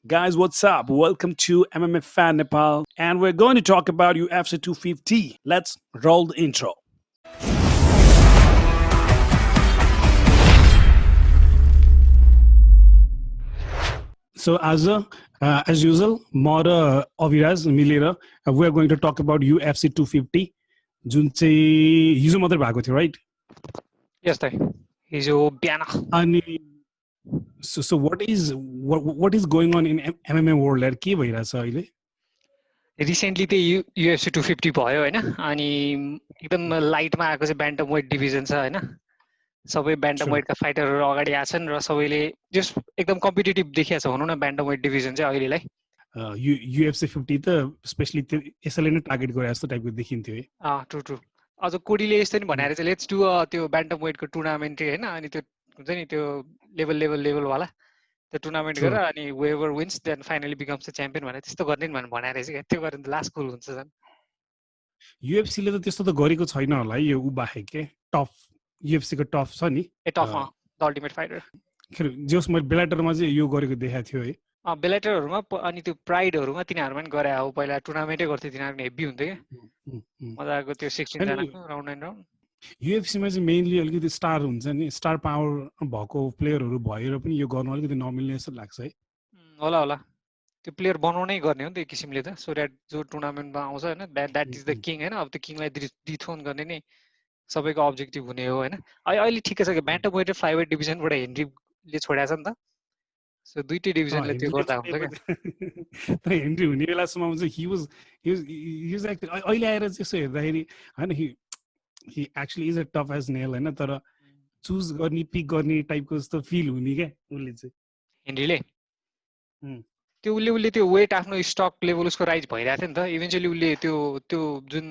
Guys, what's up? Welcome to MMA Fan Nepal, and we're going to talk about UFC 250. Let's roll the intro. So, as usual, Mora Aviraz Milera, we are going to talk about UFC 250. जुन चाहिँ हिजो मात्रै भएको थियो, right? यस्तै हिजो बिहान अनि so what is going on in MMA world? यार के भइरहेछ अहिले? रिसेन्टली चाहिँ UFC 250 भयो होइन अनि एकदम लाइटमा आएको चाहिँ ब्यान्टम वेट डिभिजन छ होइन सबै ब्यान्टम वेटका फाइटरहरू अगाडि आछन् र सबैले जस एकदम कम्पिटिटिभ देखिया छ भनौँ न ब्यान्टम वेट डिभिजन चाहिँ अहिलेलाई UFC 50 त स्पेशली त्यो यसैले नै टार्गेट गरे जस्तो टाइपको देखिन्थ्यो है ट्रु ट्रु अझ कोडीले यस्तो नि भनेर चाहिँ लेट्स डु त्यो ब्यान्टम वेटको टुर्नामेन्ट होइन अनि त्यो हुन्छ नि त्यो लेभलवाला त्यो टुर्नामेन्ट गरेर अनि whoever wins then finally becomes the champion भनेर त्यस्तो गर्ने भनेर भनेर चाहिँ त्यो गरेर त लास्ट कुल हुन्छ झन् युएफसीले त त्यस्तो त गरेको छैन होला है यो उ बाहेक के टफ युएफसी को टफ छ नि टफ द अल्टिमेट फाइटर जस मैले बेलाटरमा चाहिँ यो गरेको देखाएको थियो है बेलाटरहरूमा अनि त्यो प्राइडहरूमा तिनीहरूमा पनि गरे हो पहिला टुर्नामेन्टै गर्थ्यो तिनीहरू हेभी हुन्थ्यो क्या मजाको त्यो 16 जनाको राउन्ड एन्ड राउन्ड युएफसीमा चाहिँ मेनली अलिकति स्टार हुन्छ नि स्टार पावर भएको प्लेयरहरू भएर पनि यो गर्नु अलिकति नमिल्ने जस्तो लाग्छ है होला होला त्यो प्लेयर बनाउनै गर्ने हो नि त्यो किसिमले त सो द्याट जो टुर्नामेन्टमा आउँछ होइन द्याट इज द किङ होइन अब त्यो किङलाई डिथोन गर्ने नै सबैको अब्जेक्टिभ हुने हो होइन अहिले ठिकै छ कि ब्यान्टम वेट र फ्लाइवेट डिभिजनबाट हेनरीले छोडेको छ नि त सो दुईटै डिभिजनले त्यो गर्दा हुन्छ क्या हेनरी हुने बेलासम्म चाहिँ हि वाज अहिले आएर चाहिँ यसो हेर्दाखेरि होइन he actually is a tough as nail होइन तर चुज गर्ने पिक गर्ने टाइपको जस्तो फिल हुने क्या उसले चाहिँ हेनरीले त्यो उसले त्यो वेट आफ्नो स्टक लेभल उसको राइज भइरहेको थियो नि त इभेन्चुली उसले त्यो जुन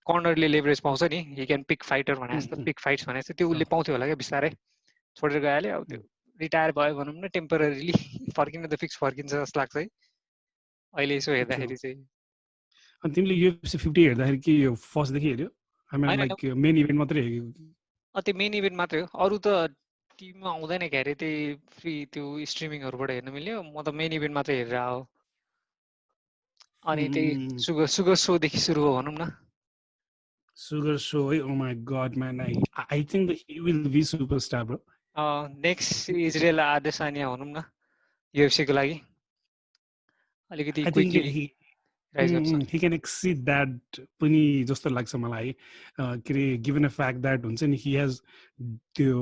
कर्नरले लेभरेज पाउँछ नि हि क्यान पिक फाइटर भने जस्तो पिक फाइट्स भने जस्तो त्यो उसले पाउँथ्यो होला क्या बिस्तारै छोडेर गइहाल्यो अब त्यो रिटायर भयो भनौँ न टेम्पोररीली फर्किन त फिक्स फर्किन्छ जस्तो लाग्छ है अहिले यसो हेर्दाखेरि चाहिँ अनि तिमीले UFC 50 हेर्दाखेरि के यो फर्स्टदेखि हेर्यो I mean like main event मात्रै हेर्यो त्यो मेन इभेन्ट मात्रै हो अरू त टिममा आउँदैन के अरे त्यही फ्री त्यो स्ट्रिमिङहरूबाट हेर्न मिल्यो म त मेन इभेन्ट मात्रै हेरेर हो अनि त्यही सुगर सोदेखि सुरु हो भनौँ न सुगर सो है oh my God man I think he will be superstar bro next Israel Adesanya भनौँ न UFC को लागि अलिकति quickly he can exceed that पनि जस्तो लाग्छ मलाई के रे गिभन अ फ्याक्ट द्याट हुन्छ नि he has त्यो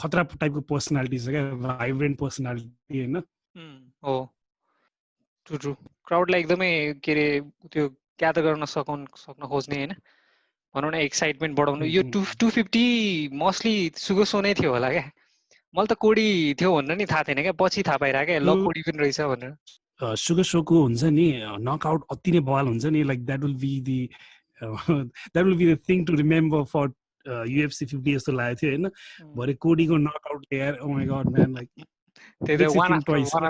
खतरा टाइपको पर्सनालिटी छ क्या भाइब्रेन्ट पर्सनालिटी होइन हो ट्रु ट्रु क्राउडलाई एकदमै के अरे त्यो ग्यादर गर्न सक्न खोज्ने होइन भनौँ न एक्साइटमेन्ट बढाउनु यो 250 मोस्टली सुगो सो नै थियो होला क्या मलाई त कोडी थियो भनेर नि थाहा थिएन क्या पछि थाहा पाइरहेको क्या ल कोडी पनि रहेछ भनेर सुगर सोको हुन्छ नि नकआउट अति नै बवाल हुन्छ नि like that will be the thing to remember for UFC 50 जस्तो लागेको थियो होइन भरे कोडीको नकआउट यार oh my God man like त्यही त वान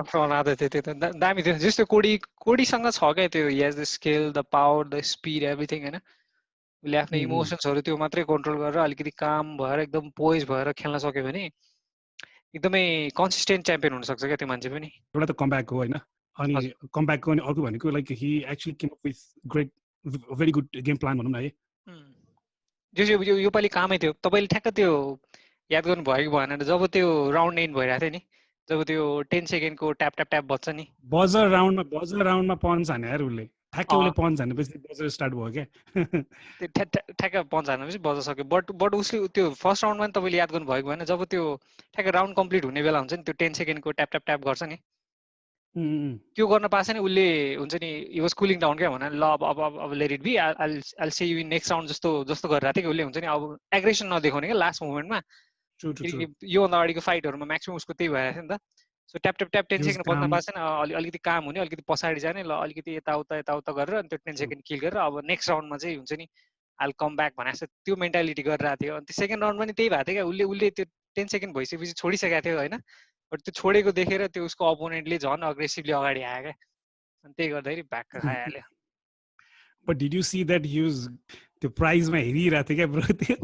आफ्टर अनदर थियो त्यो त दामी थियो जस्तो कोडीसँग छ क्या त्यो he has the skill the power the speed everything होइन उसले आफ्नो इमोसन्सहरू त्यो मात्रै कन्ट्रोल गरेर अलिकति काम भएर एकदम पोइज भएर खेल्न सक्यो भने एकदमै कन्सिस्टेन्ट च्याम्पियन हुनसक्छ क्या त्यो मान्छे पनि एउटा त कमब्याक हो होइन अनि कमब्याकको अनि अर्को भनेको like he actually came up with great very good game plan भनौँ न है जस योपालि कामै थियो तपाईँले ठ्याक्क त्यो याद गर्नु भयो कि भएन जब त्यो राउन्ड एन्ड भइरहेको थियो नि जब त्यो 10 सेकेन्डको ट्याप ट्याप ट्याप बज्छ नि बजर राउन्डमा पन्च हाने यार उसले ठ्याक्कै उसले पन्च हानेपछि बजर स्टार्ट भयो क्या त्यो ठ्याक्क पन्च हानेपछि बज्न सक्यो बट उसले त्यो फर्स्ट राउन्डमा नि तपाईँले याद गर्नु भएको भएन जब त्यो ठ्याक्क राउन्ड कम्प्लिट हुने बेला हुन्छ नि त्यो 10 सेकेन्डको ट्याप ट्याप ट्याप गर्छ नि त्यो गर्न पाएछ नि उसले हुन्छ नि हि वाज कुलिङ डाउन क्या भन ल अब let it be all see you in next round जस्तो गरिरहेको थियो कि उसले हुन्छ नि अब एग्रेसन नदेखाउने क्या लास्ट मोमेन्टमा योभन्दा अगाडिको फाइटहरूमा म्याक्सिमम् उसको त्यही भइरहेको थियो नि त so tap tap tap 10 second बज्न पाएछ नि अलिकति काम हुने अलिकति पछाडि जाने ल अलिकति यताउता गरेर अनि त्यो 10 सेकेन्ड किल गरेर अब नेक्स्ट राउन्डमा चाहिँ हुन्छ नि आल कम ब्याक भने जस्तो त्यो मेन्टालिटी गरिरहेको थियो अनि त्यो सेकेन्ड राउन्डमा नि त्यही भएको थियो क्या उसले त्यो 10 सेकेन्ड भइसकेपछि छोडिसकेको थियो होइन बट त्यो छोडेको देखेर त्यो उसको अपोनेन्टले झन् अग्रेसिभली अगाडि आयो क्या अनि त्यही गर्दाखेरि भ्याक्क खाइहाल्यो But did you see that he was त्यो प्राइजमा हेरिरहेको थियो क्या ब्रो, त्यो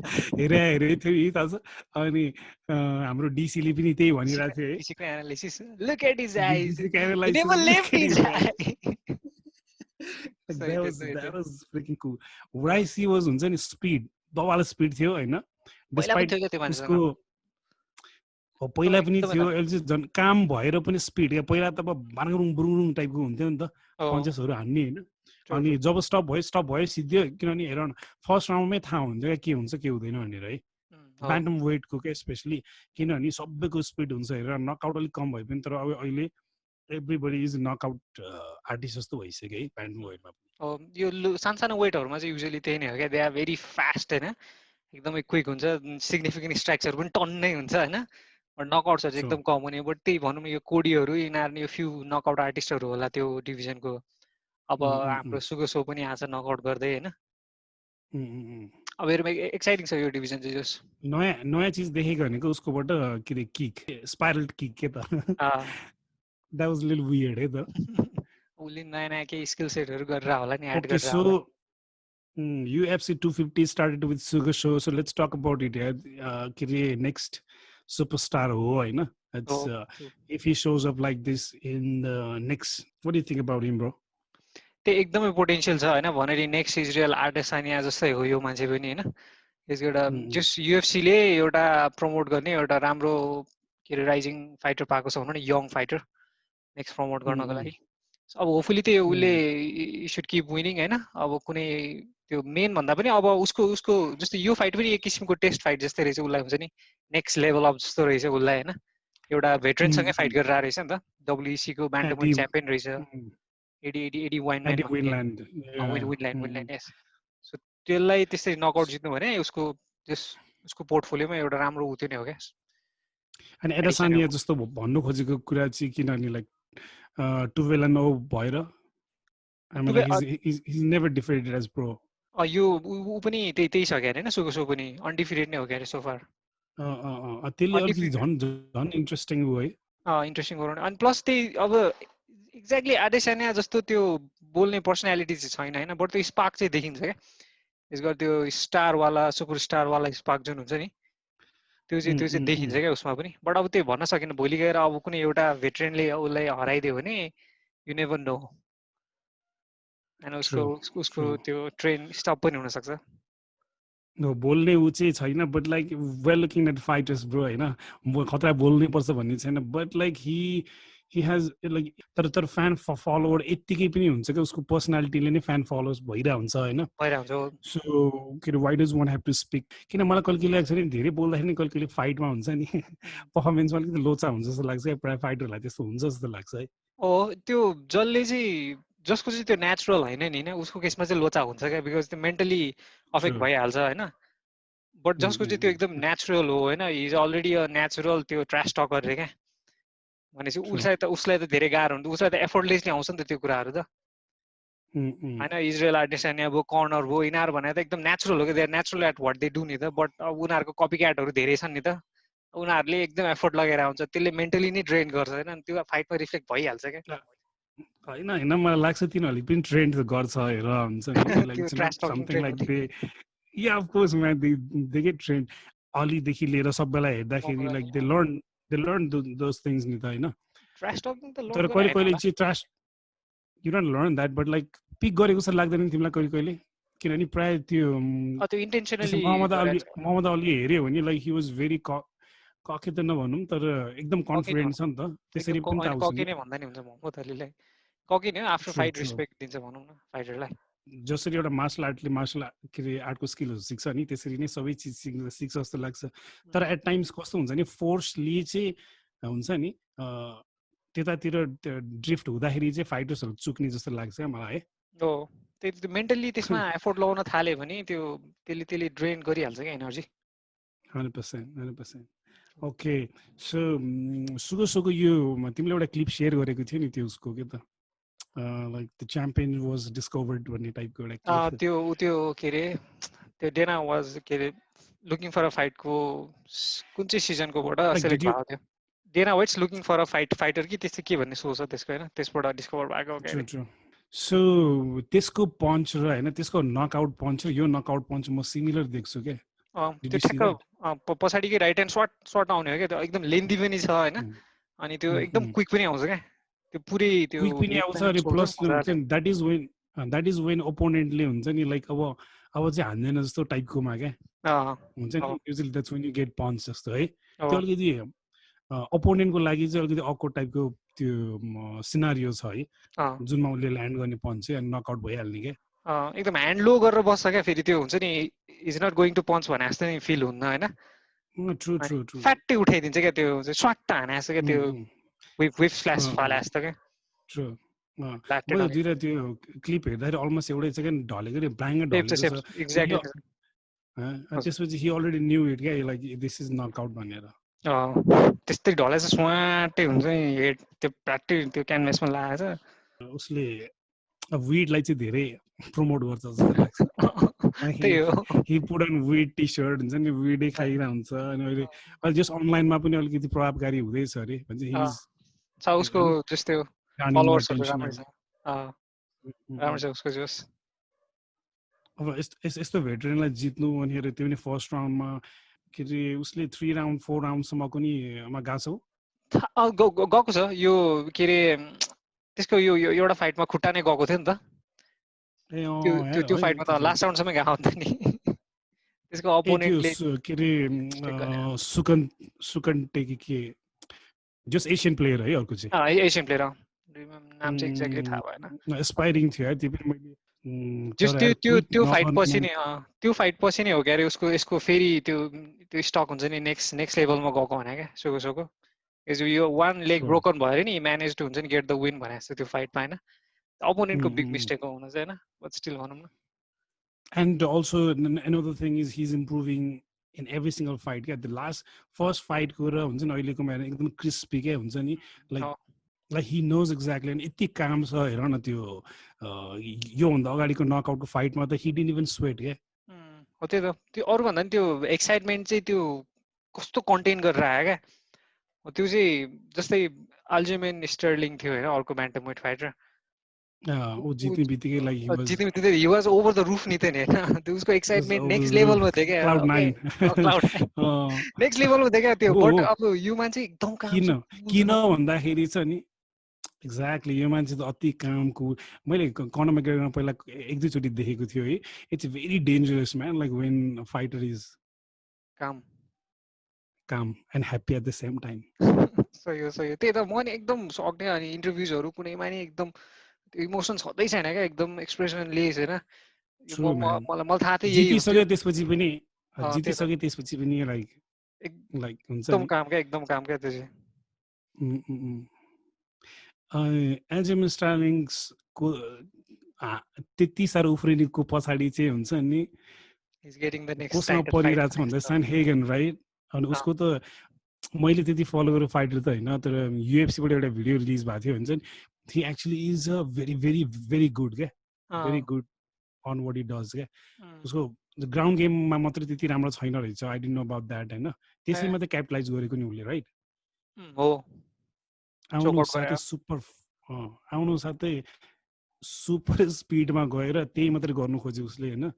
हेरेको थियो थाहा छ। अनि हाम्रो डिसीले पनि त्यही भनिरहेको थियो है, डिसीको एनालिसिस, लुक एट हिज आइज, डिसीको he analysis, never left his eye. that was freaking cool. YC was हुन्छ नि स्पिड, दवाल स्पिड थियो हैन, डिस्पाइट उसको पहिला पनि थियो, अहिले चाहिँ झन् काम भएर पनि स्पिड क्या। पहिला त अब बारुङ बुरुङ टाइपको हुन्थ्यो नि त पन्चेसहरू हान्ने हैन, अनि जब स्टप भयो सिद्धो, किनभने हेर न फर्स्ट राउन्डमै थाहा हुन्छ क्या के हुन्छ के हुँदैन भनेर है, ब्यान्टम वेटको क्या स्पेसली, किनभने सबैको स्पिड हुन्छ हेर, नकआउट अलिक कम भए पनि, तर अब अहिले एभ्रीबडी इज नकआउट आर्टिस्ट जस्तो भइसक्यो है ब्यान्टम वेटमा। यो सानसानो वेटहरूमा चाहिँ युजली त्यही नै हो क्या, दे आर भेरी फास्ट होइन, एकदमै क्विक हुन्छ, सिग्निफिकेन्ट स्ट्राइक्सहरू पनि टन्नै हुन्छ होइन, नकआउट्सहरू चाहिँ एकदम कम हुने। बट त्यही भनौँ यो कोडीहरू यिनीहरू यो फ्यु नकआउट आर्टिस्टहरू होला त्यो डिभिजनको। अब हाम्रो सुगो सो पनि आज नकआउट गर्दै होइन, अब हेर्नु एक्साइटिङ छ यो डिभिजन चाहिँ। जस नयाँ चिज देखेको भनेको उसकोबाट के अरे किक, स्पाइरल किक के त, that was a little weird है त। उसले नयाँ केही स्किल सेटहरू गरेर होला नि एड गरेर। So UFC 250 started with Sugar Show, so let's talk about it. के अरे नेक्स्ट सुपरस्टार हो हैन, it's if he shows up like this in the next, what do you think about him bro? त्यो एकदमै potential छ हैन, भनेर next Israel आडेसानिया जस्तै हो यो मान्छे पनि हैन। यसको एउटा जस UFC ले एउटा प्रमोट गर्ने एउटा राम्रो के अरे राइजिङ फाइटर पाएको छ भनौँ न, यङ फाइटर नेक्स्ट प्रमोट गर्नको लागि। अब होपफुली त्यो उसले सुड किप विनिङ हैन। अब कुनै त्यो मेन भन्दा पनि अब उसको जस्तो यो फाइट पनि एक किसिमको टेस्ट फाइट जस्तै रहेछ उसलाई, हुन्छ नि नेक्स्ट लेभल अफ जस्तो रहेछ उसलाई हैन। एउटा भेटरेनसँगै फाइट गरेर आएको रहेछ नि त, WEC को ब्यान्टमवेट च्याम्पियन रहेछ, एडी वाइनल्यान्ड। सो त्यसलाई त्यसरी नकआउट जित्नु भने उसको पोर्टफोलियोमा एउटा राम्रो उ त्यो नै हो क्या। अनि एडेसानिया जस्तो भन्नु खोजेको कुरा चाहिँ किनभने लाइक 12-0 भएर he's never defeated as pro. यो उ पनि त्यही छ क्या हैन, सुगो सो पनि अनडिफिटेड नै हो क्या सो फार। त्यसले अलिकति झन् इन्ट्रेस्टिङ हो है, इन्ट्रेस्टिङ गराउने। अनि प्लस त्यही अब एक्ज्याक्टली आडेसानिया जस्तो त्यो बोल्ने पर्सनालिटी चाहिँ छैन हैन, बट त्यो स्पार्क चाहिँ देखिन्छ क्या यसको, त्यो स्टारवाला सुपरस्टारवाला स्पार्क जुन हुन्छ नि त्यो चाहिँ देखिन्छ क्या उसमा पनि। बट अब त्यो भन्न सकिन, भोलि गएर अब कुनै एउटा भेटरेनले उसलाई हराइदियो भने यु नेभर नो हैन, उसको त्यो ट्रेन स्टप पनि हुन सक्छ। बोल्ने ऊ चाहिँ छैन, but like well looking at fighters bro हैन, खतरा बोल्नै पर्छ भन्ने छैन, but like he has like तर फ्यान फलोवर यतिकै पनि हुन्छ क्या, उसको पर्सनालिटीले नै फ्यान फलोवर्स भइरहेको हुन्छ हैन। सो के अरे why does want have to speak, किन मलाई कहिले लाग्छ नि धेरै बोल्दाखेरि कहिले फाइटमा हुन्छ नि पर्फर्मेन्समा अलिकति लोचा हुन्छ जस्तो लाग्छ, प्राय फाइटरहरूलाई त्यस्तो हुन्छ जस्तो लाग्छ है। त्यो जसले चाहिँ जसको चाहिँ त्यो नेचुरल होइन नि हैन, उसको केसमा चाहिँ लोचा हुन्छ क्या, बिकज त्यो मेन्टली अफेक्ट भइहाल्छ हैन। बट जसको चाहिँ त्यो एकदम नेचुरल हो हैन, he is already a natural त्यो ट्रास टकर रे क्या, भनेपछि उसलाई त धेरै गाह्रो हुन्छ, उसलाई त एफोर्टलेसली आउँछ नि त त्यो कुराहरू त हैन। इजरायल आडेसानिया भयो, कर्नर भयो, यिनीहरू भनेर त एकदम नेचुरल हो कि, they are natural at what they do नि त। बट अब उनीहरूको कपी क्याटहरू धेरै छन् नि त, उनीहरूले एकदम एफोर्ट लगाएर हुन्छ, त्यसले मेन्टली नै ड्रेन गर्छ हैन, त्यो फाइटमा रिफ्लेक्ट भइहाल्छ क्या। हैन मलाई लाग्छ तिनीहरूले पनि ट्रेन गर्छ हेर, हुन्छ नि like something like they yeah of course man they get train, अलिदेखि लिएर सबैलाई हेर्दाखेरि like they learn those things नि त हैन। ट्राश टकिङ त तर कहिले चाहिँ trash you don't learn that, but like pick गरेको जस्तो लाग्दैन तिमीलाई कहिले, किनभने प्राय त्यो इन्टेन्सनली मोहम्मद अली हेऱ्यो भने लाइक ही वाज भेरी कके त नभनौँ तर एकदम कन्फिडेन्ट छ नि त, त्यसरी पनि त आउँछ। कके नै भन्दा नि हुन्छ मोहम्मद अलीलाई, कके नै आफ्टर फाइट रेस्पेक्ट दिन्छ भनौँ न फाइटरलाई। जसरी एउटा मार्सल आर्टले के अरे आर्टको स्किलहरू सिक्छ नि, त्यसरी नै सबै चिज सिक्छ जस्तो लाग्छ। तर एट टाइम्स कस्तो हुन्छ नि, फोर्सली चाहिँ हुन्छ नि त्यतातिर ड्रिफ्ट हुँदाखेरि चाहिँ फाइटर्सहरू चुक्ने जस्तो लाग्छ मलाई है। त्यो मेन्टली त्यसमा एफोर्ट लगाउन थाल्यो भने त्यसले ड्रेन गरिहाल्छ क्या एनर्जी। 100%। ओके, सो सुगो यो तिमीले एउटा क्लिप सेयर गरेको थियो नि, त्यो उसको के त like the champion was discovered भन्ने टाइपको एउटा त्यो के अरे त्यो डेना वाज के अरे लुकिङ फर अ फाइट को कुन चाहिँ सिजनको बाट सेलेक्ट भएको थियो, Dana White's looking for a fighter कि त्यस्तो के भन्ने सो छ त्यसको हैन, त्यसबाट डिस्कभर भएको हो के। सो त्यसको पञ्च र हैन त्यसको नकआउट पञ्च र यो नकआउट पञ्च म सिमिलर देख्छु के त्यो ठ्याक्क पछाडिकै राइट ह्यान्ड सर्ट आउने हो क्या, त्यो एकदम लेन्दी पनि छ होइन, अनि त्यो एकदम क्विक पनि आउँछ क्या, त्यो पुरै त्यो क्विक पनि आउँछ अनि प्लस हुन्छ नि द्याट इज वेन ओपोनेन्टले हुन्छ नि लाइक अब चाहिँ हान्दैन जस्तो टाइपकोमा क्या हुन्छ नि, usually that's when you get punch जस्तो है। त्यो अलिकति ओपोनेन्टको लागि चाहिँ अलिकति अक्वर्ड टाइपको त्यो सिनारियो छ है, जुनमा उसले ल्यान्ड गर्ने पञ्च चाहिँ अनि नकआउट भइहाल्ने क्या। एकदम ह्यान्ड लो गरेर बस्छ क्या, फेरि त्यो हुन्छ नि इज नट गोइङ टु पञ्च भने जस्तो नि फिल हुन्न होइन, ट्रु ट्रु ट्रु फ्याट्टै उठाइदिन्छ क्या, त्यो स्वाट्ट हाने जस्तो क्या, त्यो विप फ्ल्यास फाले जस्तो क्या। ट्रु मैले दुईवटा त्यो क्लिप हेर्दाखेरि अलमोस्ट एउटै छ क्या, ढलेको नि ब्ल्याङ्कै ढलेको छ एक्ज्याक्टली। त्यसपछि हि अलरेडी न्यू इट क्या, लाइक दिस इज नकआउट भनेर। त्यस्तै ढलाइ चाहिँ स्वाटै हुन्छ नि हेड, त्यो प्र्याक्टि त्यो क्यानभासमा लगाएछ। उसले विडलाई चाहिँ धेरै प्रमोट गर्छ जस्तो लाग्छ। He put on weed T shirt हुन्छ नि, विडै खाइरहेको हुन्छ अनि अहिले जस अनलाइनमा पनि अलिकति प्रभावकारी हुँदैछ अरे भन्छ। उसको जस्तो फलोवर्सहरु राम्रो छ, राम्रो छ उसको जोस। अब यस्तो भेटरेनलाई जित्नु भनेर त्यो पनि फर्स्ट राउन्डमा के अरे उसले 3 राउन्ड 4 राउन्डसम्मको नि गएको गएको छ। यो के अरे त्यसको यो एउटा फाइटमा खुट्टा नै गएको थियो नि त, त्यो फाइटमा त लास्ट राउन्डसम्म गएको नि त नि। त्यसको अपोनेन्टले के अरे सुकन टेकी के जस्ट एशियन प्लेयर है अर्को चाहिँ, एशियन प्लेयर नाम चाहिँ एक्ज्याक्टली थाहा भएन, एस्पायरिङ थियो है त्यो पनि। मैले जस्ट त्यो फाइट पछि नै त्यो फाइट पछि नै हो क्या अरे उसको यसको फेरि त्यो स्टक हुन्छ नि नेक्स्ट लेभलमा गएको भने क्या सोको यो वान लेग ब्रोकन भयो नि म्यानेज टु हुन्छ नि गेट द विन भने जस्तो त्यो फाइटमा होइन। अपोनेन्टको बिग मिस्टेक हो हुन चाहिँ होइन, बट स्टिल भनौँ न। And also another thing is he's improving in every single fight क्या। द लास्ट फर्स्ट फाइटको र हुन्छ नि अहिलेको म्यान एकदम क्रिस्पी क्या हुन्छ नि, लाइक ही नोज एक्ज्याक्टली। अनि यति काम छ हेर न त्यो योभन्दा अगाडिको नकआउटको फाइटमा त ही डिडन्ट इभन स्वेट क्या। हो त्यही त, त्यो अरूभन्दा नि त्यो एक्साइटमेन्ट चाहिँ त्यो कस्तो कन्टेन गरेर आयो क्या। त्यो चाहिँ जस्तै अल्जेमेन स्टर्लिङ थियो होइन अर्को ब्यान्टमवेट फाइटर, जित्ने बित्तिकै जित्ने he was over the roof नि त नि होइन, त्यो उसको एक्साइटमेन्ट नेक्स्ट लेभलमा थियो क्या, नेक्स्ट लेभलमा थियो क्या त्यो। बट अब यो मान्छे एकदम किन भन्दाखेरि चाहिँ नि एक्ज्याक्टली यो मान्छे त अति कामको। मैले कनर मैग्रेगरमा पहिला 1-2 चोटि देखेको थियो है। It's very dangerous man, like when fighter is calm and happy at the same time. सही त्यही त म नि एकदम सक्ने। अनि इन्टरभ्युजहरू कुनैमा नि एकदम इमोसन छँदै छैन क्या, एकदम एक्सप्रेसनलेस होइन। मलाई थाहा थियो जितिसक्यो त्यसपछि पनि लाइक हुन्छ एकदम काम क्या त्यो चाहिँ। एल्जेमन स्टार्लिङ्सको त्यति साह्रो उफ्रिनेको पछाडि चाहिँ हुन्छ नि कोसँग परिरहेको छ भन्दा स्यान्डहेगन राइट। अनि उसको त मैले त्यति फलो गरेर फाइटर त होइन, तर युएफसीबाट एउटा भिडियो रिलिज भएको थियो हुन्छ नि। He actually is a very very very good क्या, very good on what he does क्या। उसको ग्राउन्ड गेममा मात्रै त्यति राम्रो छैन रहेछ, I didn't know about that होइन। त्यसैमा त क्यापिटलाइज गरेको नि उसले राइट। आउनु साथै सुपर स्पिडमा गएर त्यही मात्रै गर्नु खोज्यो उसले होइन।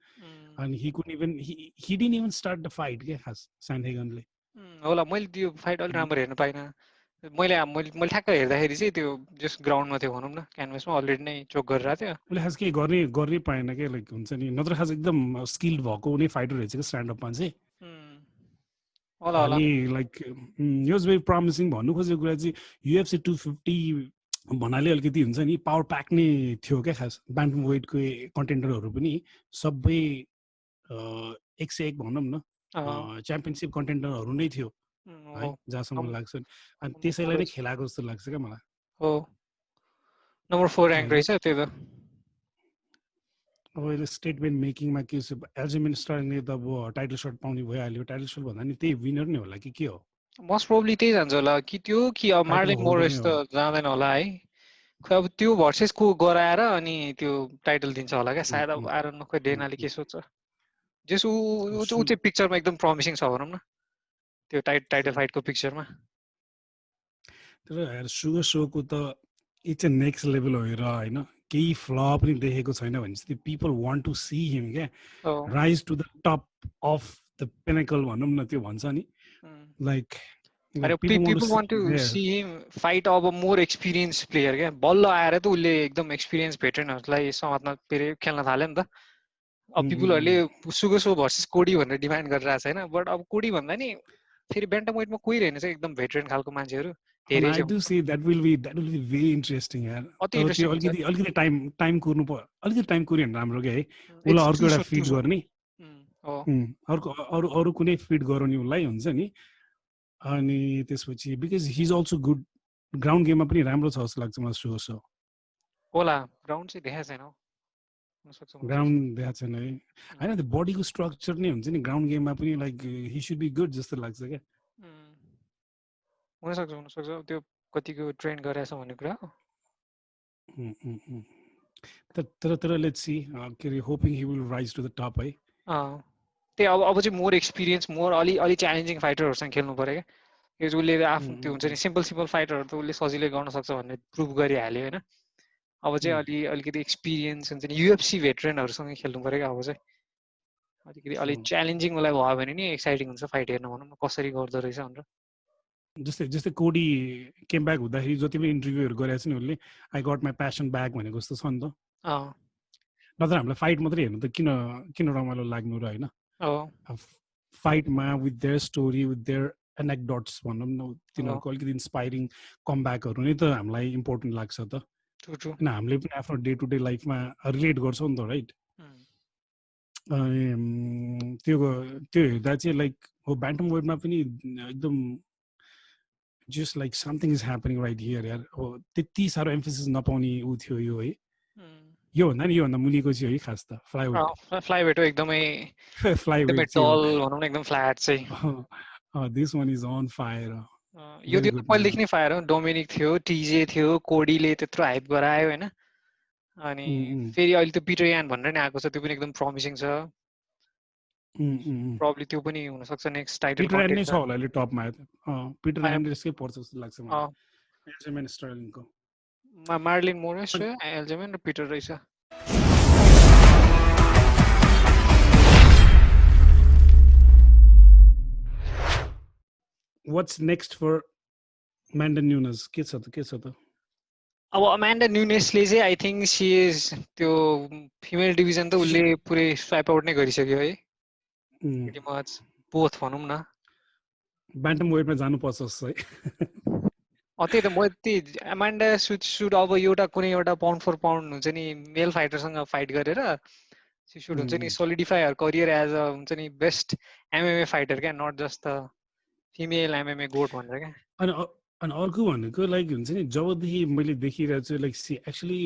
अनि he didn't even start the fight क्या खास स्यान्डहेगनले। होला मैले त्यो फाइट अलिक राम्रो हेर्न पाइनँ। मैले ठ्याक्क हेर्दाखेरि चाहिँ त्यो जस्ट ग्राउन्डमा थियो भनौँ न, क्यानभासमा अलरेडी नै चोक गरिरहेको थियो। उसले खास केही गर्नै पाएन क्या, लाइक हुन्छ नि। नत्र खास एकदम स्किल्ड भएको नै फाइटर रहेछ क्या स्ट्यान्डअपमा चाहिँ। अनि like yo was very promising भन्नु खोजेको कुरा चाहिँ UFC 250 भन्नाले अलिकति हुन्छ नि पावर प्याक नै थियो क्या खास। ब्यान्टम वेटको कन्टेन्डरहरू पनि सबै 1 से 1 भनौँ न च्याम्पियनसिप कन्टेन्डरहरू नै थियो है जहाँसम्म लाग्छ। अनि त्यसैलाई नै खेलाएको जस्तो लाग्छ क्या मलाई। हो नम्बर 4 र्याङ्क रहेछ त्यो त। अब अहिले स्टेटमेन्ट मेकिङमा के छ, एल्जेमन स्टार्लिङले त अब टाइटल सर्ट पाउने भइहाल्यो। टाइटल सर्ट भन्दा नि त्यही विनर नै होला कि के हो? मोस्ट प्रोबब्ली त्यही जान्छ होला कि त्यो कि अब मार्लिन मोरेस त जाँदैन होला है। खै अब त्यो भर्सेस को गराएर अनि त्यो टाइटल दिन्छ होला क्या सायद। अब आएर न खै डेनाले के सोच्छ। जस ऊ चाहिँ पिक्चरमा एकदम प्रमिसिङ छ भनौँ न त्यो टाइटल फाइटको पिक्चरमा। तर सुगर सोको त इट्स अ नेक्स्ट लेभल हो हेर होइन। केही फ्ल पनि देखेको छैन भनेपछि people want to see him क्या rise to the top of the pinnacle भनौँ न त्यो भन्छ नि like people want to see him fight अब more experienced player क्या बल्ल आएर त उसले एकदम एक्सपिरियन्स भेटरेनहरूलाई समात्न फेरि खेल्न थाल्यो नि त अब पिपुलहरूले सुगो भर्सेस कोडी भनेर डिमान्ड गरिरहेको छैन बट अब कोडी भन्दा नि फेरि ब्यान्टम वेटमा कोही रहेन चाहिँ एकदम भेटरेन खालको मान्छेहरू धेरै I do see that will be very interesting यार अलिकति टाइम कुर्नु पर्यो अलिकति टाइम कुर्यो भने राम्रो क्या है उसलाई अर्को एउटा फिट गर्ने अरू कुनै फिट गराउने उसलाई हुन्छ नि अनि त्यसपछि because he is also good ground गेममा पनि राम्रो छ जस्तो लाग्छ मलाई सो होला ग्राउन्ड चाहिँ देखाएको छैन ग्राउन्ड देखाएको छैन है होइन त्यो बडीको स्ट्रक्चर नै हुन्छ नि ग्राउन्ड गेममा पनि like he should be good जस्तो लाग्छ क्या हुनसक्छ त्यो कतिको ट्रेन गरेछ भन्ने कुरा तर लेट्स सी के अरे hoping he will rise to the top है त्यही अब चाहिँ मोर एक्सपिरियन्स मोर अलि च्यालेन्जिङ फाइटरहरूसँग खेल्नु पऱ्यो क्या यो उसले आफ्नो त्यो हुन्छ नि सिम्पल फाइटरहरू त उसले सजिलै गर्न सक्छ भन्ने प्रुभ गरिहाल्यो होइन अब चाहिँ अलिकति एक्सपिरियन्स हुन्छ नि युएफसी भेटरेनहरूसँग खेल्नु पऱ्यो क्या अब चाहिँ अलिकति अलिक च्यालेन्जिङ मलाई भयो भने नि एक्साइटिङ हुन्छ फाइट हेर्न भनौँ न कसरी गर्दो रहेछ भनेर जस्तै कोडी केम ब्याक हुँदाखेरि जति पनि इन्टरभ्यूहरू गरेको छ नि उसले I got my passion back भनेको जस्तो छ नि त नत्र हामीलाई फाइट मात्रै हेर्नु त किन रमाइलो लाग्नु र होइन फाइटमा with their story with their anecdotes भनौँ न तिनीहरूको अलिकति इन्सपाइरिङ कमब्याकहरू नै त हामीलाई इम्पोर्टेन्ट लाग्छ त होइन हामीले पनि आफ्नो डे टु डे लाइफमा रिलेट गर्छौँ नि त राइट त्यो हेर्दा चाहिँ लाइक हो ब्यान्टम वेटमा पनि एकदम just like something is happening right here यार हो त्यति साह्रो एम्फेसिस नपाउने ऊ थियो यो है योभन्दा नि योभन्दा मुनिको चाहिँ है खास त फ्लाइवेट हो एकदमै फ्लाइवेट टल भनौँ न एकदम फ्ल्याट चाहिँ this one is on fire यो त्यो पहिलेदेखि नै फायर हो डोमिनिक थियो टिजे थियो कोडीले त्यत्रो हाइप गरायो होइन अनि फेरि अहिले त्यो पिटर यान भनेर नि आएको छ त्यो पनि एकदम प्रमिसिङ छ प्रब्ली त्यो पनि हुन सक्छ नेक्स्ट टाइटल पिटर यान नै छ होला अहिले टपमा पिटर यान त्यसकै पर्छ जस्तो लाग्छ मलाई एल्जेमेन स्टर्लिङको मार्लिन मोरेस छ एल्जेमेन र पिटर रहेछ What's next for Amanda Nunes? के छ त अब अमान्डा न्युनेसले चाहिँ आई थिङ्क सी इज त्यो फिमेल डिभिजन त उसले पुरै स्वाइप आउट नै गरिसक्यो है pretty much both भनौँ न ब्यान्टम वेटमा जानुपर्छ है त्यही त म त्यही अमान्डा सुड अब कुनै एउटा पाउन्ड फर पाउन्ड हुन्छ नि मेल फाइटरसँग फाइट गरेर सी सुड हुन्छ नि solidify her career as a हुन्छ नि बेस्ट एमएमए फाइटर क्या not just the female MMA GOAT भनेर क्या अनि अर्को भनेको लाइक हुन्छ नि जबदेखि मैले देखिरहेको छु like she actually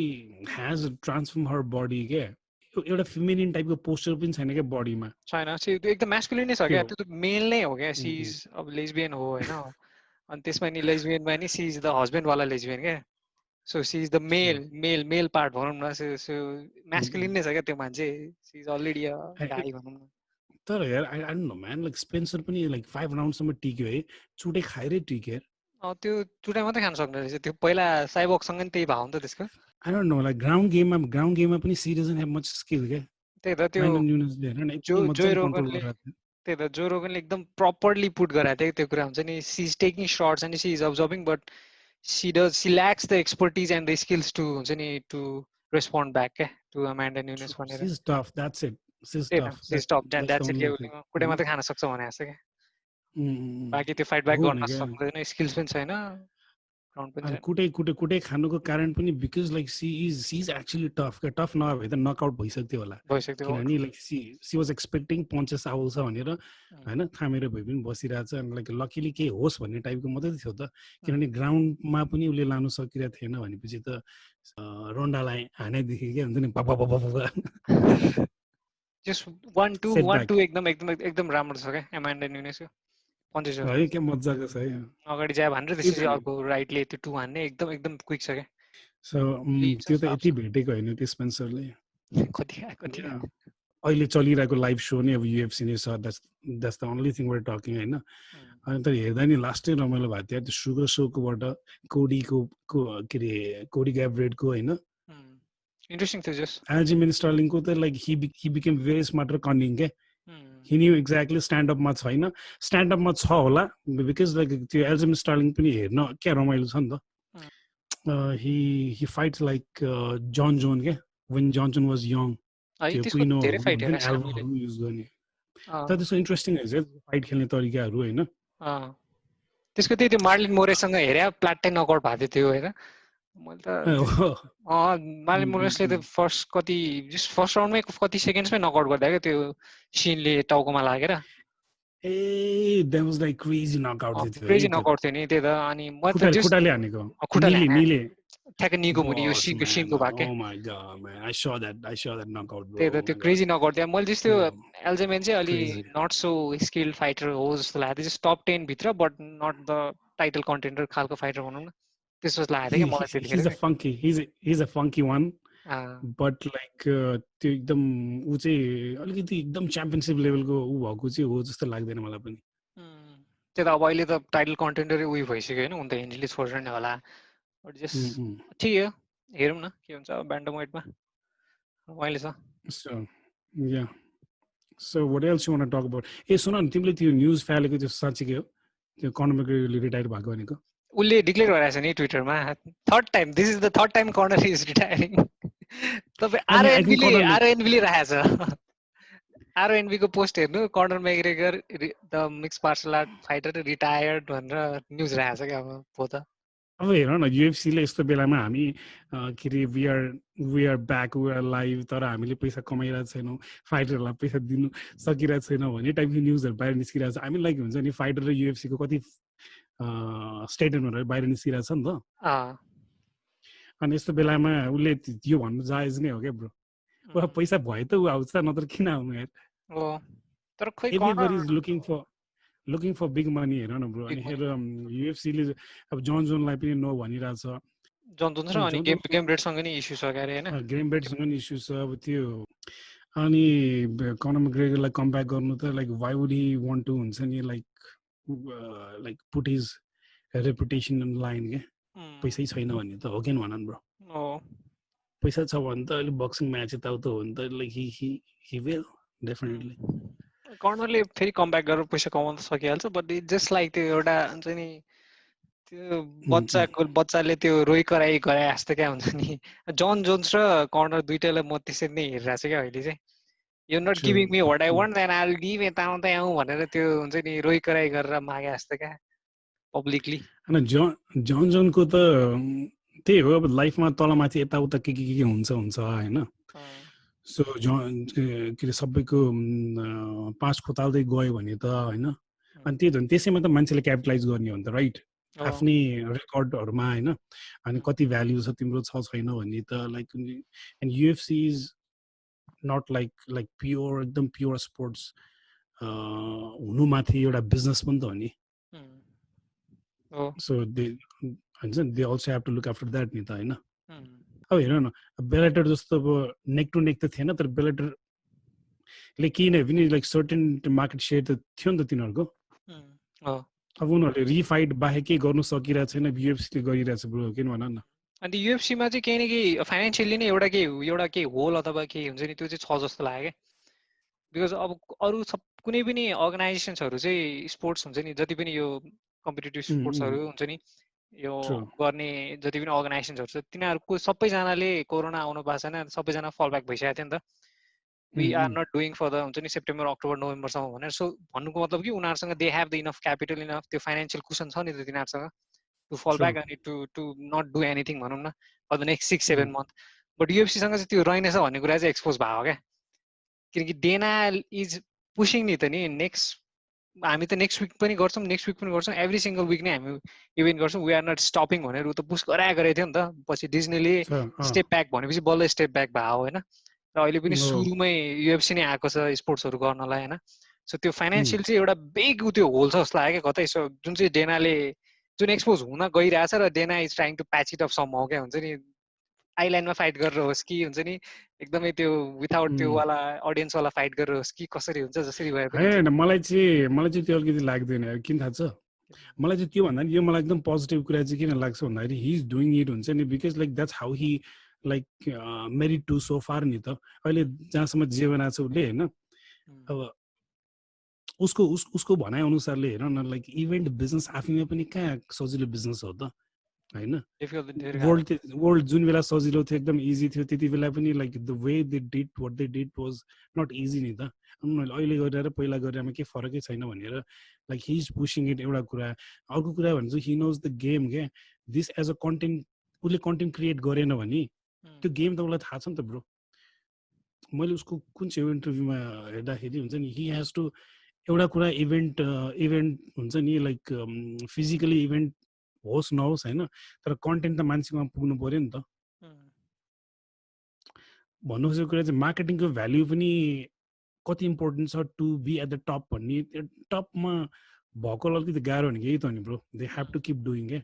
has transform her body क्या एउटा फिमेलिन टाइपको पोस्चर पनि छैन क्या बडीमा छैन त्यो एकदम म्यास्कुलिन नै छ क्या त्यो त मेल नै हो क्या सी इज अब लेस्बियन हो होइन अनि त्यसमा नि लेस्बियनमा नि सी इज द हस्बेन्ड वाला लेस्बियन क्या so she is the male part भनौँ न सो म्यास्कुलिन नै छ क्या त्यो मान्छे सी इज अलरेडी अ गाई भनौँ न तर यार I don't know man like Spencer पनि लाइक 5 राउन्डसम्म टिक्यो है चुटे खाएरै टिक्यो त्यो चुटाइ मात्रै खान सक्ने रहेछ त्यो पहिला साइबोक्सँग नि त्यही भाव नि त त्यसको I don't know like ground game मा पनि she doesn't have much skill क्या त्यही त त्यो त्यही त जो रोगनले एकदम प्रपरली पुट गराएको थियो त्यो कुरा हुन्छ नि she is taking shots and she is observing but she lacks the expertise and the skills to हुन्छ नि टु रेस्पोन्ड ब्याक क्या टु अमान्डा न्युनेस भनेर she is tough that's it she is tough that's it कुटै मात्रै खान सक्छ भने जस्तो क्या बाँकी त्यो फाइट ब्याक गर्न सक्दैन स्किल्स पनि छैन कुटै खानुको कारण पनि because like she is actually tough क्या टफ नभए त नकआउट भइसक्थ्यो होला किनभने like she was expecting punches आउँछ भनेर होइन थामेर भए पनि बसिरहेछ अनि लाइक लकिली केही होस् भन्ने टाइपको मात्रै थियो त किनभने ग्राउन्डमा पनि उसले लानु सकिरहेको थिएन भनेपछि त रोन्डालाई हानेदेखि के हुन्छ नि पापा जस्ट 1-2 एकदम राम्रो छ क्या एमान्डा न्युनेसको है के मज्जाको छ है अगाडि जाए भनेर त्यसपछि अर्को राइटले त्यो 2 हान्ने एकदम क्विक छ क्या सो त्यो त यति भेटेको होइन त्यो स्पेन्सरले कति अहिले चलिरहेको लाइभ शो नै अब युएफसी नै छ that's the only thing we are talking होइन अनि त हेर्दा नि लास्टै रमाइलो भएको थियो त्यो सुगर सोकोबाट कोडी ग्याब्रेडको होइन इन्ट्रेस्टिङ थियो जस एल्जिमेन स्टर्लिङको त like he became very smart र कन्निङ के he knew exactly stand up मा छैन stand up मा छ होला because like त्यो एल्जिमेन स्टर्लिङ पनि हेर्न क्या रमाइलो छ नि त he fights like John Jones के when John Jones was young त्यो कुइनो एल्बमहरु युज गर्ने तर त्यसको इन्ट्रेस्टिङ है फाइट खेल्ने तरिकाहरु हैन त्यसको त्यो मार्लिन मोरेसँग हेरे प्लाटै नकआउट भएको थियो हैन मैले त मार्लिन मोरेसले त फर्स्ट राउन्डमै कति सेकेन्ड्समै नकआउट गर्दा के त्यो सिनले टाउकोमा लागेर that was like crazy knockout crazy knockout थियो नि त्यो त अनि म त खुट्टाले हानेको निले ठ्याक्क निको मुनि यो सिनको भाके oh my god man I saw that knockout bro त्यो त त्यो क्रेजी नकआउट थियो मैले जस्तो एल्जेमेन चाहिँ अलि नट सो स्किल्ड फाइटर हो जस्तो लाग्यो जस्तो टप 10 भित्र but not the title contender खालको फाइटर भनौँ न त्यस्तो लाग्यो के मलाई त्यतिखेर he's a funky one but like त्यो एकदम उ चाहिँ अलिकति एकदम च्याम्पियनशिप लेभलको उ भएको चाहिँ हो जस्तो लाग्दैन मलाई पनि त्यो त अब अहिले त टाइटल कन्टेन्डरै उयो भइसक्यो हैन उन त हेन्डली छोड्ने होला बट जस्ट ठीक हो हेरौँ न के हुन्छ ब्यान्डम वेटमा अहिले छ so what else you want to talk about ए सुन न तिमीले त्यो न्यूज फालेको त्यो साच्चै हो त्यो कनर मैग्रेगरले रिटायर भएको भनेको उले डिक्लेयर गरेछ नि ट्विटरमा third time this is the third time Conor is retiring तपाई आरएनबी राखेछ आरएनबी को पोस्ट हेर्नु Conor McGregor the mix martial art fighter retired भनेर न्यूज राखेछ के अब पोता अब हेर न यूएफसी ले यस्तो बेलामा हामी के रे we are back we are live तर हामीले पैसा कमाइरहेको छैनौँ फाइटरहरूलाई पैसा दिनु सकिरहेको छैन भन्ने टाइपको न्युजहरू बाहिर निस्किरहेको छ हामी लाइक हुन्छ नि फाइटर र यूएफसी को कति स्टेटमेन्टहरू बाहिर निस्किरहेको छ नि त अनि यस्तो बेलामा उसले यो भन्नु जायज नै हो क्या ब्रो वा पैसा भयो त उ आउँछ नत्र किन आउनु यार तर खै everybody is looking for big money हेर न ब्रो अनि हेर यूएफसी ले अब जन जोनलाई पनि नो भनिरहेछ जन जोन र अनि गेम रेटसँग नि इश्यू छ गरे हैन गेम रेटसँग नि इश्यू छ अब त्यो अनि कनर मैग्रेगरलाई कम ब्याक गर्नु त like why would he want to हुन्छ नि like put his reputation in line के पैसै छैन भन्ने त हो कि भनन ब्रो पैसा छ भने त अलि बक्सिङ म्याच यताउता हो नि त लाइक ही विल डेफिनेटली कर्नरले फेरि कम ब्याक गरेर पैसा कमाउन सकिहाल्छ बट इट जस्ट लाइक त्यो एउटा हुन्छ नि त्यो बच्चाले त्यो रोइ कराइ गरे जस्तो क्या हुन्छ नि जन जोन्स र कर्नर दुईटैलाई म त्यसरी नै हेरिरहेको छु क्या अहिले चाहिँ you not giving me what I want then I will give यताउता आउँ भनेर त्यो हुन्छ नि रोइ कराइ गरेर मागे जस्तो क्या पब्लिकली हैन जन जोनको त त्यही हो अब लाइफमा तलमाथि यताउता के हुन्छ हैन सो के सबैको पाँच खोताल्दै गयो भने त हैन अनि त्यही त त्यसैमा त मान्छेले क्यापिटलाइज गर्ने हो नि त राइट आफ्नै रेकर्डहरुमा हैन अनि कति भ्याल्यु छ तिम्रो छैन भन्ने त like and UFC is not like pure एकदम प्योर स्पोर्ट्स हुनु माथि एउटा बिजनेस पनि त हो नि so they also have to look after that नि त हैन अब हेर न बेलाटर जस्तो अब नेक टु नेक त थिएन तर बेलाटरले केही नै पनि लाइक सर्टेन मार्केट सेयर त थियो नि त तिनीहरूको अब उनीहरूले रिफाइट बाहेक केही गर्नु सकिरहेको छैन यूएफसीले गरिरहेछ ब्रो किन भन न अनि यूएफसीमा चाहिँ केही न केही फाइनेन्सियली नै एउटा केही होल अथवा केही हुन्छ नि त्यो चाहिँ छ जस्तो लाग्यो क्या बिकज अब अरू सब कुनै पनि अर्गनाइजेसन्सहरू चाहिँ स्पोर्ट्स हुन्छ नि जति पनि यो कम्पिटिटिभ स्पोर्ट्सहरू हुन्छ नि यो गर्ने जति पनि अर्गनाइजेसन्सहरू छ तिनीहरूको सबैजनाले कोरोना आउनु भएको छैन सबैजना फल ब्याक भइसकेको थियो नि त we are not doing for the हुन्छ नि सेप्टेम्बर अक्टोबर नोभेम्बरसम्म भनेर सो भन्नुको मतलब कि उनीहरूसँग they have the enough capital enough त्यो फाइनेन्सियल कुसन छ नि त तिनीहरूसँग टु फल ब्याक अनि टु नट डु एनिथिङ भनौँ न for the next 6-7 month but यूएफसीसँग चाहिँ त्यो रहेनछ भन्ने कुरा चाहिँ एक्सपोज भयो क्या किनकि डेना इज पुसिङ नि त नि नेक्स्ट हामी त नेक्स्ट विक पनि गर्छौँ एभ्री सिङ्गल विक नै हामी इभेन्ट गर्छौँ वी आर नट स्टपिङ भनेर ऊ त पुस गरेको थियो नि त पछि डिज्नीले स्टेप ब्याक भनेपछि बल्ल स्टेप ब्याक भयो होइन र अहिले पनि सुरुमै यूएफसी नै आएको छ स्पोर्ट्सहरू गर्नलाई होइन सो त्यो फाइनेन्सियल चाहिँ एउटा बिग त्यो होल छ जस्तो लाग्यो क्या कतै सो जुन चाहिँ डेनाले जुन एक्सपोज हुन गइरहेछ र डेना is trying to patch it of some how क्या हुन्छ नि आइल्यान्डमा फाइट गरेर होस् कि हुन्छ नि एकदमै त्यो विथआउट त्यो वाला अडियन्स वाला फाइट गरेर होस् कि कसरी हुन्छ जसरी भए पनि हैन मलाई चाहिँ त्यो अलिकति लाग्दैन किन थाहा छ मलाई चाहिँ त्यो भन्दा नि यो मलाई एकदम पोजिटिभ कुरा चाहिँ किन लाग्छ भन्दाखेरि हि इज डुइङ इट हुन्छ नि because like that's how he like married to so far नि त अहिले जहाँसम्म जीवन छ उसले होइन अब उसको भनाइ अनुसारले हेर न लाइक इभेन्ट बिजनेस आफैमा पनि कहाँ सजिलो बिजनेस हो त होइन वर्ल्ड जुन बेला सजिलो थियो एकदम इजी थियो त्यति बेला पनि like the way they did what they did was not easy नि त अहिले गरेर पहिला गरेरमा केही फरकै छैन भनेर like he is pushing it एउटा कुरा अर्को कुरा भने चाहिँ हि नोज द गेम क्या दिस एज अ कन्टेन्ट उसले कन्टेन्ट क्रिएट गरेन भने त्यो गेम त उसलाई थाहा छ नि त ब्रो मैले उसको कुन चाहिँ इन्टरभ्यूमा हेर्दाखेरि हुन्छ नि हि हेज टु एउटा कुरा इभेन्ट हुन्छ नि लाइक फिजिकली इभेन्ट होस् नहोस् होइन तर कन्टेन्ट त मान्छेकोमा पुग्नु पर्यो नि त भन्नु खोजेको कुरा चाहिँ मार्केटिङको भ्याल्यु पनि कति इम्पोर्टेन्ट छ to be at the top भन्ने टपमा भएको अलिकति गाह्रो भने यही त नि bro they have to keep doing क्या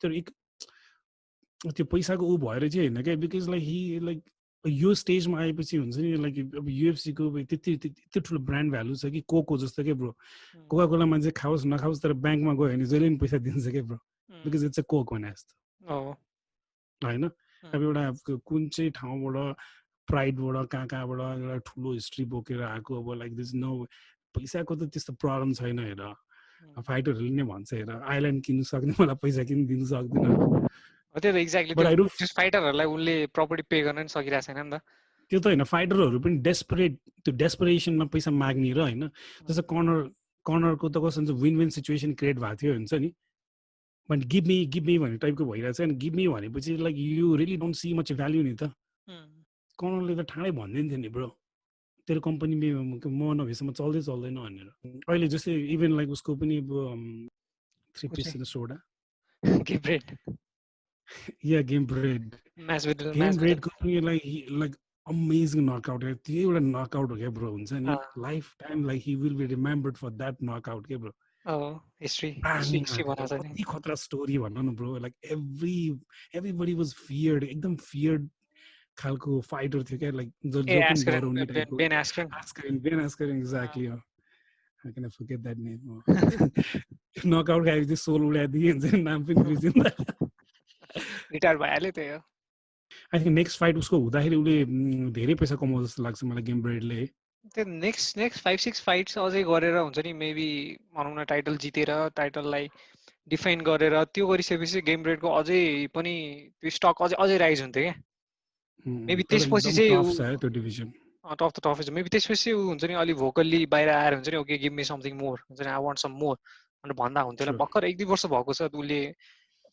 तर त्यो पैसाको ऊ भएर चाहिँ होइन क्या बिकज लाइक हि लाइक यो स्टेजमा आएपछि हुन्छ नि लाइक अब युएफसीको त्यति ठुलो ब्रान्ड भ्यालु छ कि कोको जस्तो क्या ब्रो कोका कोला मान्छे खाओस् नखाओस् तर ब्याङ्कमा गयो भने जहिले पनि पैसा दिन्छ क्या bro because it's a Coke भने जस्तो होइन अब एउटा कुन चाहिँ ठाउँबाट प्राइडबाट कहाँबाट एउटा ठुलो हिस्ट्री बोकेर आएको अब लाइक दिस नो पैसाको त त्यस्तो प्रब्लम छैन हेर फाइटरहरूले नै भन्छ हेर आइल्यान्ड किन्नु सक्ने मलाई पैसा किन दिनु सक्दैन त्यो त एक्ज्याक्टली फाइटरहरूलाई उनले प्रपर्टी पे गर्न नि सकिरहेको छैन नि त त्यो त होइन फाइटरहरू पनि त्यो डेस्परेसनमा पैसा माग्ने र होइन जस्तो कर्नरको त कस्तो हुन्छ विन विन सिचुएसन क्रिएट भएको थियो हुन्छ नि बट गिभ मी भन्ने टाइपको भइरहेको छ अनि गिभ मी भनेपछि like you really don't see much value नि त कर्नरले त ठाडै भनिदिन्थ्यो नि ब्रो तेरो कम्पनी म नभएसम्म चल्दैन भनेर अहिले जस्तै इभन लाइक उसको पनि अब 3 पिस सोडा या गेम ब्रेडको पनि लाइक अमेजिङ नकआउट त्यो एउटा नकआउट हो क्या ब्रो हुन्छ नि lifetime like he will be remembered for that knockout क्या ब्रो कति खतरा स्टोरी भन्न न bro like everybody was feared एकदम फियर्ड खालको फाइटर थियो क्या लाइक जो पनि डराउने टाइपको Ben Askren exactly How can I forget that name? Knockout खाएपछि सोल उडाइदिए हुन्छ नाम पनि बिर्सिँदा रिटायर भइहाल्यो त्यही हो आई थिङ्क नेक्स्ट फाइट उसको हुँदाखेरि उसले धेरै पैसा कमाउँछ जस्तो लाग्छ मलाई गेम ब्रेडले त्यो नेक्स्ट 5-6 फाइट्स अझै गरेर हुन्छ नि मेबी भनौँ न टाइटल जितेर टाइटललाई डिफाइन गरेर त्यो गरिसकेपछि गेम ब्रेडको अझै पनि त्यो स्टक अझै राइज हुन्थ्यो क्या मेबी त्यसपछि चाहिँ त्यो डिभिजन टफ त टफ मेबी त्यसपछि हुन्छ नि अलि भोकल्ली बाहिर आएर हुन्छ नि okay give me something more हुन्छ नि आई वान्ट सम मोर भनेर भन्दा हुन्थ्यो भर्खर 1-2 वर्ष भएको छ उसले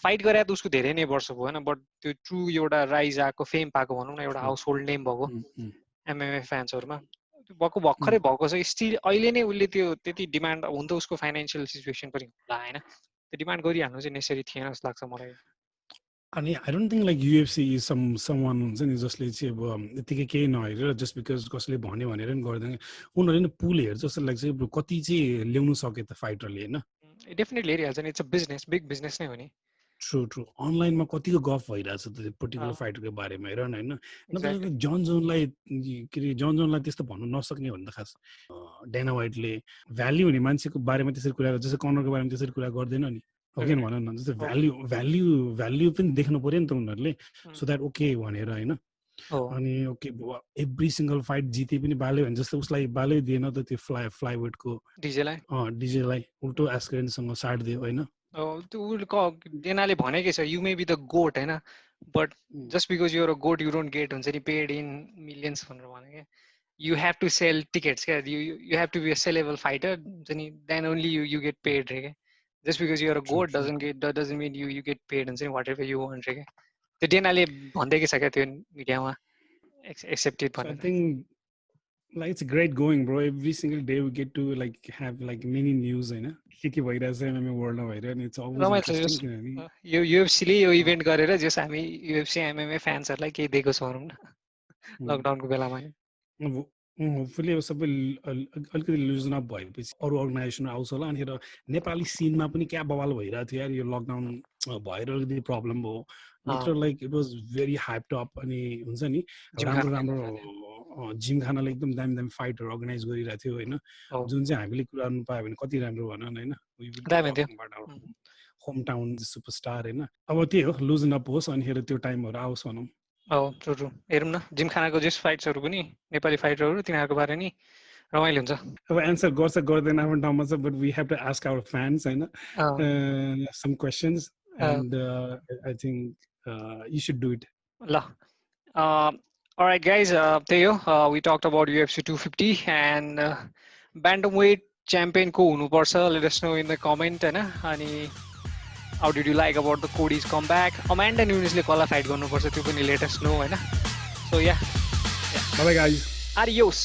फाइट गरे त उसको धेरै नै वर्ष भयो होइन बट त्यो ट्रु एउटा राइज आएको फेम पाएको भनौँ न एउटा हाउस होल्ड नेम भएको एमएमए फ्यान्सहरूमा भर्खरै भएको छ स्टिल अहिले नै उसले त्यो त्यति डिमान्ड हुन त उसको फाइनेन्सियल सिचुएसन पनि होला होइन त्यो डिमान्ड गरिहाल्नु चाहिँ नेसेसरी थिएन जस्तो लाग्छ मलाई अनि I don't think like UFC someone हुन्छ नि जसले चाहिँ अब यतिकै केही नहेरेर जस्ट बिकज कसले भन्यो भनेर पनि गर्दैन उनीहरूले नि पुल हेर्छ जस्तो लाग्छ कति चाहिँ ल्याउनु सक्यो त फाइटरले होइन डेफिनेटली हेरिहाल्छ नि it's a business big business नै हो नि ट्रु अनलाइनमा कतिको गफ भइरहेछ त्यो पर्टिकुलर फाइटरको बारेमा हेर होइन नत्र जन जोनलाई के अरे जन जोनलाई त्यस्तो भन्नु नसक्ने भन्दा खास डेना वाइटले भ्याल्यु हुने मान्छेको बारेमा त्यसरी कुरा जस्तै कर्नरको बारेमा त्यसरी कुरा गर्दैन नि ओके भन न जस्तै भ्याल्यु पनि देख्नु पर्यो नि त उनीहरूले सो द्याट ओके भनेर होइन अनि ओके एभ्री सिङ्गल फाइट जिते पनि बाल्यो भने जस्तो उसलाई बालै दिएन त त्यो फ्लाइवेटको डिजेलाई उल्टो एस्करेनसँग साट्दियो होइन त्यो डेनाले भनेकै छ you may be the GOAT होइन but just because you're a GOAT you don't get हुन्छ नि पेड इन मिलियन्स भनेर भने क्या you have to sell tickets क्या you have to be a sellable fighter हुन्छ नि then only you get paid रे क्या just because you're a GOAT doesn't mean you get paid हुन्छ नि वाट एभर यु वान्ट रे क्या त्यो डेनाले भन्दैकै छ क्या त्यो मिडियामा एक्सेप्टेड भनेर like it's great going bro every single day we get to like have like many news हैन के भइरहेछ MMA वर्ल्डमा भइरहेछ and it's always interesting यो UFC ले यो इभेन्ट गरेर जस हामी UFC MMA फ्यान्सहरुलाई के दिएको छौं न लकडाउनको बेलामा होपफुली अब सबै अलिकति लुजन अप भएपछि अरू अर्गनाइजेसन आउँछ होला अनि नेपाली सिनमा पनि क्या बवाल भइरहेको थियो यार यो लकडाउन भएर अलिकति प्रब्लम भयो नत्र like it was very hyped up अनि हुन्छ नि राम्रो जिमखानाले एकदम दामी फाइटहरू अर्गनाइज गरिरहेको थियो होइन जुन चाहिँ हामीले कुरा गर्नु पायो भने कति राम्रो भन होइन होम टाउन सुपरस्टार होइन अब त्यही हो लुजन अप होस् अनि त्यो टाइमहरू आओस् भनौँ ट्रु ट्रु हेरौँ न जिमखानाको जस फाइट्सहरू पनि नेपाली फाइटरहरू तिनीहरूको बारे नि रमाइलो हुन्छ अब एन्सर गर्छ गर्दैन आफ्नो ठाउँमा छ but we have to ask our fans हैन some questions and I think you should do it ल alright guys त्यही हो we talked about UFC 250 and bantamweight champion को हुनुपर्छ let us know in the comment हैन अनि how did you like about the Cody's comeback Amanda Nunes ले कसलाई fight गर्नुपर्छ त्यो पनि let us know हैन so yeah bye bye guys adios